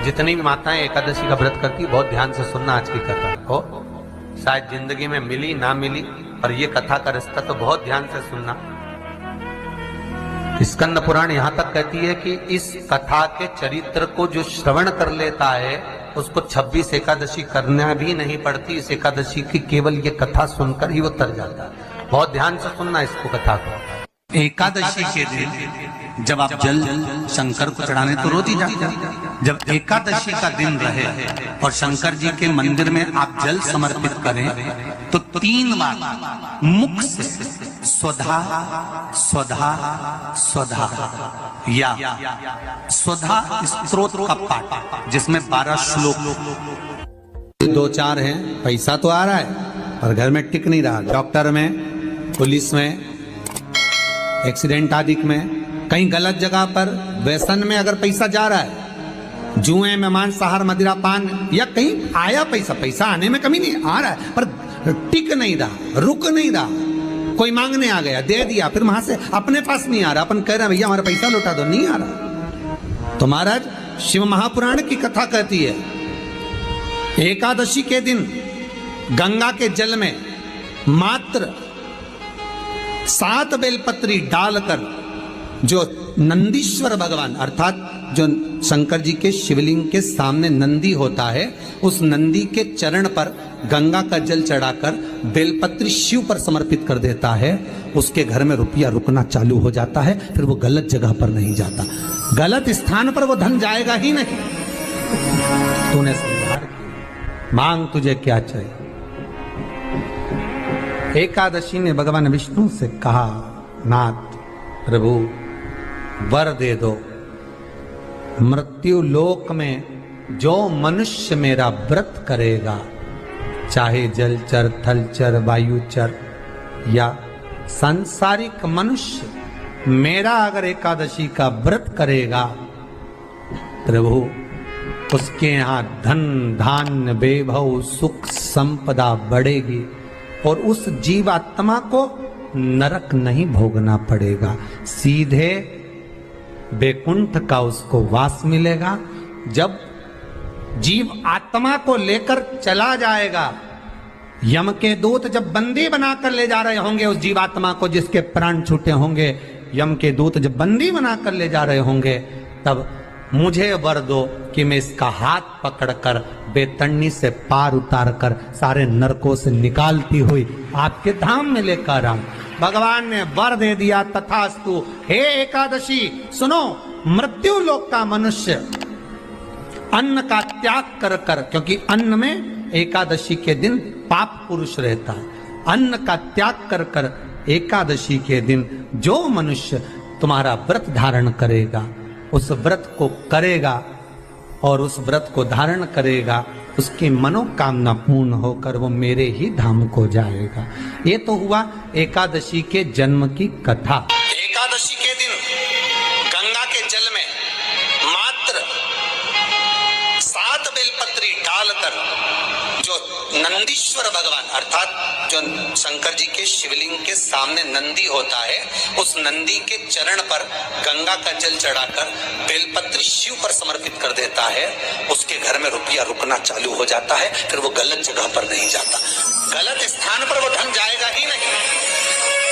जितनी भी माताएं एकादशी का व्रत करती, बहुत ध्यान से सुनना आज की कथा को। शायद जिंदगी में मिली ना मिली, और ये कथा का रिश्ता तो बहुत ध्यान से सुनना। स्कंद पुराण यहां तक कहती है कि इस कथा के चरित्र को जो श्रवण कर लेता है उसको 26 एकादशी करना भी नहीं पड़ती। इस एकादशी की केवल ये कथा सुनकर ही वो तर जाता है। बहुत ध्यान से सुनना इसको, कथा को। एकादशी के दिन जब आप जल शंकर को चढ़ाने तो रोज ही जाते हैं। जब एकादशी का दिन रहे और शंकर जी के मंदिर में आप जल समर्पित करें तो 3 बार मुख से स्वधा स्वधा स्वधा या स्वधा स्तोत्र का पाठ, जिसमें 12 श्लोक। 2-4 हैं, पैसा तो आ रहा है और घर में टिक नहीं रहा। डॉक्टर में, पुलिस में, एक्सीडेंट आदि में, कहीं गलत जगह पर, व्यसन में अगर पैसा जा रहा है, जुए में, मांसाहार, मदिरा पान, या कहीं आया पैसा आने में कमी नहीं, आ रहा है पर टिक नहीं रहा, रुक नहीं रहा। कोई मांगने आ गया, दे दिया, फिर वहां से अपने पास नहीं आ रहा, अपन कह रहे हैं भैया हमारा पैसा लौटा दो, नहीं आ रहा। तो महाराज शिव महापुराण की कथा कहती है, एकादशी के दिन गंगा के जल में मात्र 7 बेलपत्री डालकर जो नंदीश्वर भगवान अर्थात जो शंकर जी के शिवलिंग के सामने नंदी होता है, उस नंदी के चरण पर गंगा का जल चढ़ाकर बेलपत्री शिव पर समर्पित कर देता है, उसके घर में रुपया रुकना चालू हो जाता है। फिर वो गलत जगह पर नहीं जाता, गलत स्थान पर वो धन जाएगा ही नहीं। तूने सुधार किया, मांग तुझे क्या चाहिए। एकादशी ने भगवान विष्णु से कहा, नाथ प्रभु वर दे दो, मृत्यु लोक में जो मनुष्य मेरा व्रत करेगा, चाहे जलचर, थलचर, वायुचर या सांसारिक मनुष्य, मेरा अगर एकादशी का व्रत करेगा, प्रभु उसके यहाँ धन धान्य वैभव सुख संपदा बढ़ेगी और उस जीवात्मा को नरक नहीं भोगना पड़ेगा, सीधे वैकुंठ का उसको वास मिलेगा। जब जीव आत्मा को लेकर चला जाएगा, यम के दूत जब बंदी बनाकर ले जा रहे होंगे उस जीवात्मा को, जिसके प्राण छूटे होंगे, यम के दूत जब बंदी बनाकर ले जा रहे होंगे, तब मुझे वर दो कि मैं इसका हाथ पकड़कर बेतन्नी से पार उतार कर सारे नरकों से निकालती हुई आपके धाम में लेकर आऊं। भगवान ने वर दे दिया, तथास्तु। हे एकादशी सुनो, मृत्यु लोक का मनुष्य अन्न का त्याग कर कर, क्योंकि अन्न में एकादशी के दिन पाप पुरुष रहता है, अन्न का त्याग कर कर एकादशी के दिन जो मनुष्य तुम्हारा व्रत धारण करेगा, उस व्रत को करेगा और उस व्रत को धारण करेगा, उसकी मनोकामना पूर्ण होकर वो मेरे ही धाम को जाएगा। ये तो हुआ एकादशी के जन्म की कथा। एकादशी के दिन गंगा के जल में मात्र 7 बेलपत्री डालकर जो नंदीश्वर भगवान अर्थात जो शंकर जी के शिवलिंग के सामने नंदी होता है, उस नंदी के चरण पर गंगा का जल चढ़ाकर बेलपत्री शिव पर समर्पित कर देता है, उसके घर में रुपया रुकना चालू हो जाता है। फिर वो गलत जगह पर नहीं जाता, गलत स्थान पर वो धन जाएगा ही नहीं।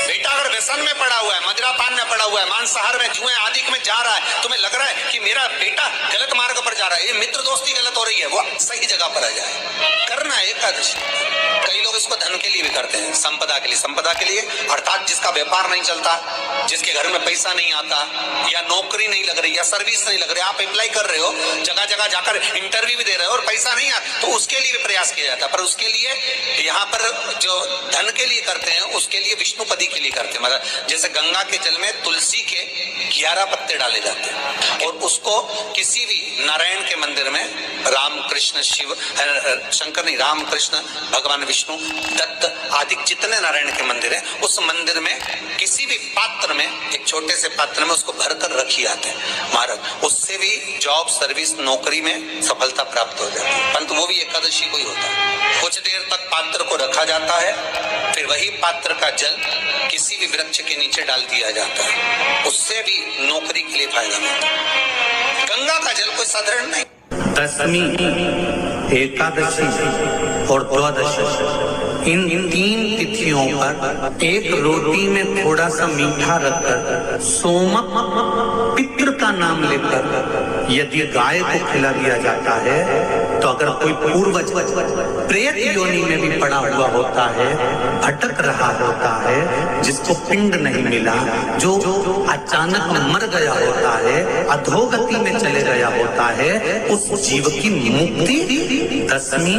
बेटा अगर व्यसन में पड़ा हुआ है, मदिरा पान में पड़ा हुआ है, मांसाहार में, जुए आदि में जा रहा है, तुम्हें लग रहा है कि मेरा बेटा गलत मार्ग पर जा रहा है, ये मित्र दोस्ती गलत हो रही है, वो सही जगह पर आ जाए। करना है एकादशी। कई लोग इसको धन के लिए भी करते हैं, संपदा के लिए। संपदा के लिए अर्थात जिसका व्यापार नहीं चलता, जिसके घर में पैसा नहीं आता, या नौकरी नहीं लग रही, या सर्विस नहीं लग रही, आप अप्लाई कर रहे हो, जगह जगह जाकर इंटरव्यू भी दे रहे हो और पैसा नहीं आता, तो उसके लिए भी प्रयास किया जाता है। पर उसके लिए यहाँ पर जो धन के लिए करते हैं, उसके लिए विष्णुपदी के लिए करते हैं। मतलब जैसे गंगा के जल में तुलसी के 11 पत्ते डाले जाते हैं और उसको किसी भी नारायण के मंदिर में, राम कृष्ण शिव शंकर नहीं, राम कृष्ण भगवान विष्णु दत्त आदि जितने नारायण के मंदिर है, उस मंदिर में किसी भी पात्र में, एक छोटे से पात्र में उसको भरकर रखी जाते हैं महाराज। उससे भी जॉब, सर्विस, नौकरी में सफलता प्राप्त हो जाती है। परंतु वो भी एकादशी को ही होता है। कुछ देर तक पात्र को रखा जाता है, फिर वही पात्र का जल किसी भी वृक्ष के नीचे डाल दिया जाता है, उससे भी नौकरी के लिए फायदा मिलता है। गंगा का जल कोई साधारण नहीं। दशमी, एकादशी और द्वादशी, इन 3 तिथियों पर एक रोटी में थोड़ा सा मीठा रखकर सोमक पितृ का नाम लेकर यदि गाय को खिला दिया जाता है, तो अगर कोई पूर्वज प्रेत योनि में भी पड़ा हुआ होता है, भटक रहा होता है, जिसको पिंड नहीं मिला, जो अचानक मर गया होता है, अधोगति में चले गया होता है, उस जीव की मुक्ति दशमी,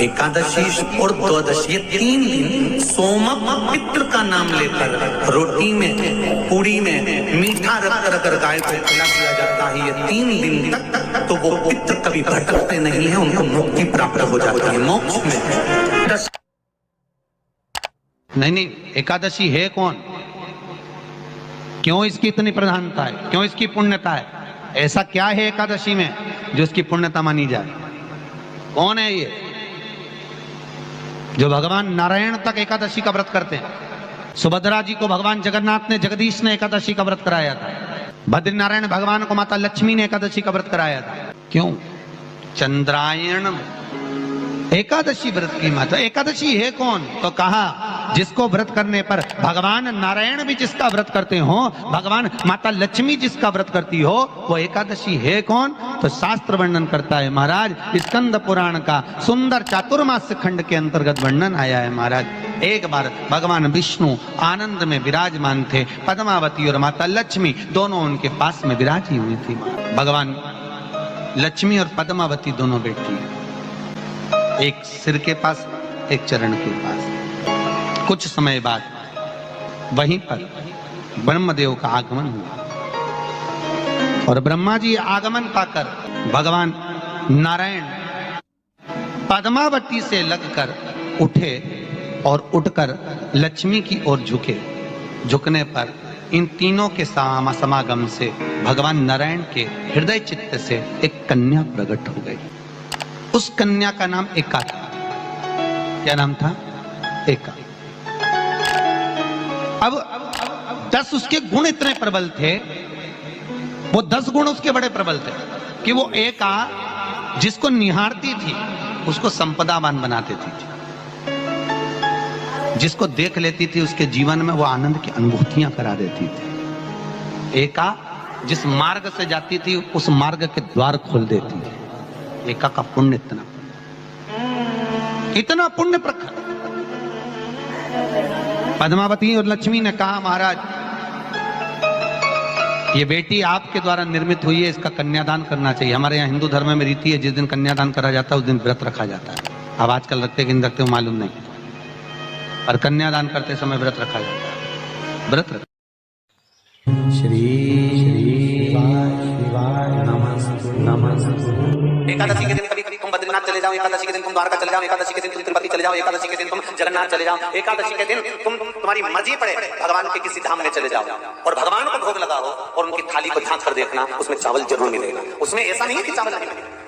एकादशी और द्वादशी 3 दिन सोमक पितृ का नाम लेकर रोटी में, पूरी में मीठा रखकर अगर गाय को खिला दिया जाता है, ये 3 दिन तक, तो वो पितृ कभी भटकते नहीं है, उनको मुक्ति प्राप्त हो जाती है, मोक्ष में। नहीं, एकादशी है कौन? क्यों इसकी इतनी प्रधानता है? क्यों इसकी पुण्यता है? ऐसा क्या है एकादशी में जो इसकी पुण्यता मानी जाए? कौन है ये जो भगवान नारायण तक एकादशी का व्रत करते हैं? सुभद्रा जी को भगवान जगन्नाथ ने, जगदीश ने एकादशी का व्रत कराया था। बद्रीनारायण भगवान को माता लक्ष्मी ने एकादशी का व्रत कराया था। क्यों? चंद्रायण एकादशी व्रत की माता। एकादशी है कौन? तो कहा जिसको व्रत करने पर भगवान नारायण भी जिसका व्रत करते हो, भगवान माता लक्ष्मी जिसका व्रत करती हो, वो एकादशी है कौन? तो शास्त्र वर्णन करता है महाराज, स्कंद पुराण का सुंदर चातुर्मास्य खंड के अंतर्गत वर्णन आया है महाराज। एक बार भगवान विष्णु आनंद में विराजमान थे, पद्मावती और माता लक्ष्मी दोनों उनके पास में विराजी हुई थी। भगवान लक्ष्मी और पद्मावती दोनों बैठी, एक सिर के पास, एक चरण के पास। कुछ समय बाद वहीं पर ब्रह्मदेव का आगमन हुआ और ब्रह्मा जी आगमन पाकर भगवान नारायण पद्मावती से लगकर उठे और उठकर लक्ष्मी की ओर झुके। झुकने पर इन तीनों के समागम से भगवान नारायण के हृदय चित्त से एक कन्या प्रकट हो गई। उस कन्या का नाम एका था। क्या नाम था? एका। अब 10 उसके गुण इतने प्रबल थे, वो 10 गुण उसके बड़े प्रबल थे कि वो एका जिसको निहारती थी उसको संपदावान बना देती थी, जिसको देख लेती थी उसके जीवन में वो आनंद की अनुभूतियां करा देती थी। एका जिस मार्ग से जाती थी उस मार्ग के द्वार खोल देती थी। एका का पुण्य इतना पुण्य प्रखर। पद्मावती और लक्ष्मी ने कहा महाराज ये बेटी आपके द्वारा निर्मित हुई है, इसका कन्यादान करना चाहिए। हमारे यहाँ हिंदू धर्म में रीति है, जिस दिन कन्यादान करा जाता है उस दिन व्रत रखा जाता है। अब आजकल रखते कि नहीं रखते हो मालूम नहीं, और कन्यादान करते समय व्रत रखा जाता है। व्रत रख श्री एकादशी के दिन कभी कभी तुम बद्रीनाथ चले जाओ, एकादशी के दिन तुम द्वारका चले जाओ, एकादशी के दिन तुम तिरुपति चले जाओ, एकादशी के दिन तुम जगन्नाथ चले जाओ, एकादशी के दिन तुम्हारी मर्जी पड़े भगवान के किसी धाम में चले जाओ और भगवान को भोग लगाओ और उनकी थाली को झांक कर देखना, उसमें चावल जरूर मिलेगा। उसमें ऐसा नहीं है कि चावल नहीं मिलेगा।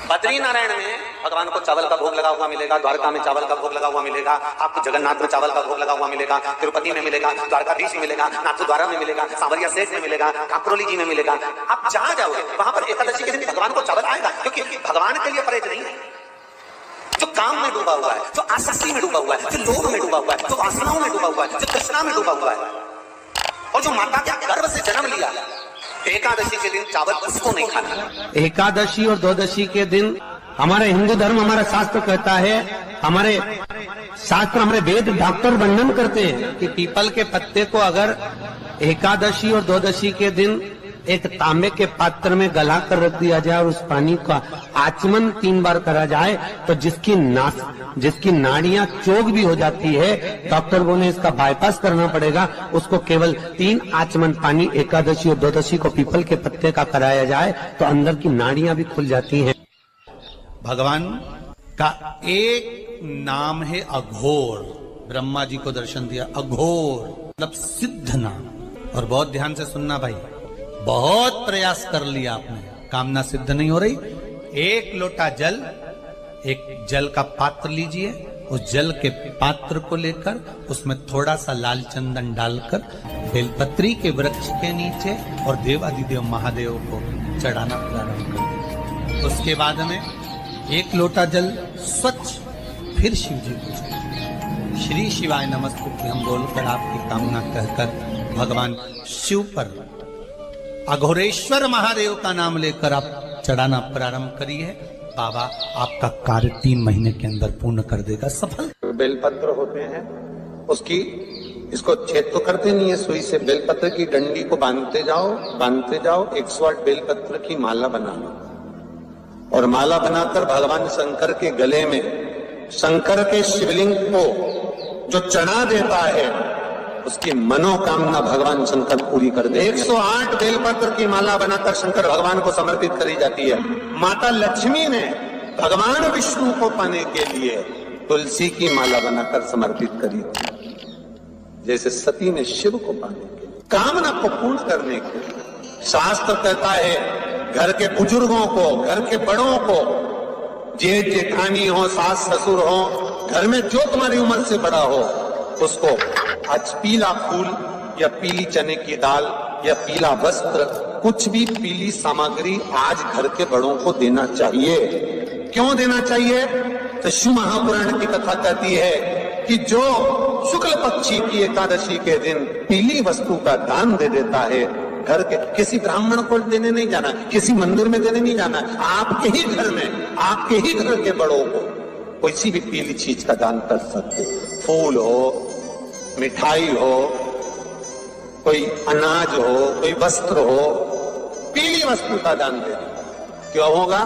बद्रीनारायण में भगवान को चावल का भोग लगा हुआ मिलेगा, द्वारका में चावल का भोग लगा हुआ मिलेगा, आपको जगन्नाथ में चावल का भोग लगा हुआ मिलेगा, तिरुपति में मिलेगा, द्वारकाधीश में मिलेगा, नाथद्वारा में मिलेगा, सांवरिया सेठ में मिलेगा, काकरोली जी में मिलेगा। आप जहां जाओगे वहां पर एकादशी के दिन भगवान को चावल आएगा, क्योंकि भगवान के लिए परहेज नहीं है। जो काम में डूबा हुआ है, जो आसक्ति में डूबा हुआ है, जो लोभ में डूबा हुआ है, जो वासनाओं में डूबा हुआ है, जो तृष्णा में डूबा हुआ है, और जो माता के गर्भ से जन्म लिया, एकादशी के दिन चावल उसको नहीं खाना। एकादशी और द्वादशी के दिन हमारे हिंदू धर्म, हमारा शास्त्र कहता है, हमारे शास्त्र, हमारे वेद डॉक्टर वर्णन करते हैं कि पीपल के पत्ते को अगर एकादशी और द्वादशी के दिन एक तांबे के पात्र में गला कर रख दिया जाए और उस पानी का आचमन 3 बार करा जाए तो जिसकी नाड़ियां चोक भी हो जाती है, डॉक्टर बोले इसका बाईपास करना पड़ेगा, उसको केवल 3 आचमन पानी एकादशी और द्वादशी को पीपल के पत्ते का कराया जाए तो अंदर की नाड़ियां भी खुल जाती हैं। भगवान का एक नाम है अघोर। ब्रह्मा जी को दर्शन दिया, अघोर मतलब सिद्ध नाम। और बहुत ध्यान से सुनना भाई, बहुत प्रयास कर लिया आपने, कामना सिद्ध नहीं हो रही। 1 लोटा जल, एक जल का पात्र लीजिए, उस जल के पात्र को लेकर उसमें थोड़ा सा लाल चंदन डालकर बेलपत्री के वृक्ष के नीचे और देवादिदेव महादेव को चढ़ाना प्रारंभ कर। उसके बाद में एक लोटा जल स्वच्छ फिर शिव जी को श्री शिवाय नमस्तुभ्यं हम बोलकर आपकी कामना कहकर भगवान शिव पर अघोरेश्वर महादेव का नाम लेकर आप चढ़ाना प्रारंभ करिए। बाबा आपका कार्य 3 महीने के अंदर पूर्ण कर देगा सफल। बेलपत्र होते हैं, उसकी इसको छेद तो करते नहीं है सुई से, बेलपत्र की डंडी को बांधते जाओ 108 बेलपत्र की माला बना लो और माला बनाकर भगवान शंकर के गले में शंकर के शिवलिंग को जो चढ़ा देता है उसकी मनोकामना भगवान शंकर पूरी कर दे। 108 बेलपत्र की माला बनाकर शंकर भगवान को समर्पित करी जाती है। माता लक्ष्मी ने भगवान विष्णु को पाने के लिए तुलसी की माला बनाकर समर्पित करी थी, जैसे सती ने शिव को पाने के लिए, कामना को पूर्ण करने के लिए। शास्त्र कहता है घर के बुजुर्गों को, घर के बड़ों को, जेठ जेठानी हो, सास ससुर हो, घर में जो तुम्हारी उम्र से बड़ा हो, उसको आज पीला फूल या पीली चने की दाल या पीला वस्त्र, कुछ भी पीली सामग्री आज घर के बड़ों को देना चाहिए। क्यों देना चाहिए? तो शिव महापुराण की कथा कहती है कि जो शुक्ल पक्षी की एकादशी के दिन पीली वस्तु का दान दे देता है, घर के किसी ब्राह्मण को देने नहीं जाना, किसी मंदिर में देने नहीं जाना, आपके ही घर में, आपके ही घर के बड़ों को किसी भी पीली चीज का दान कर सकते। फूल हो, मिठाई हो, कोई अनाज हो, कोई वस्त्र हो, पीली वस्तु का दान दे। क्यों होगा?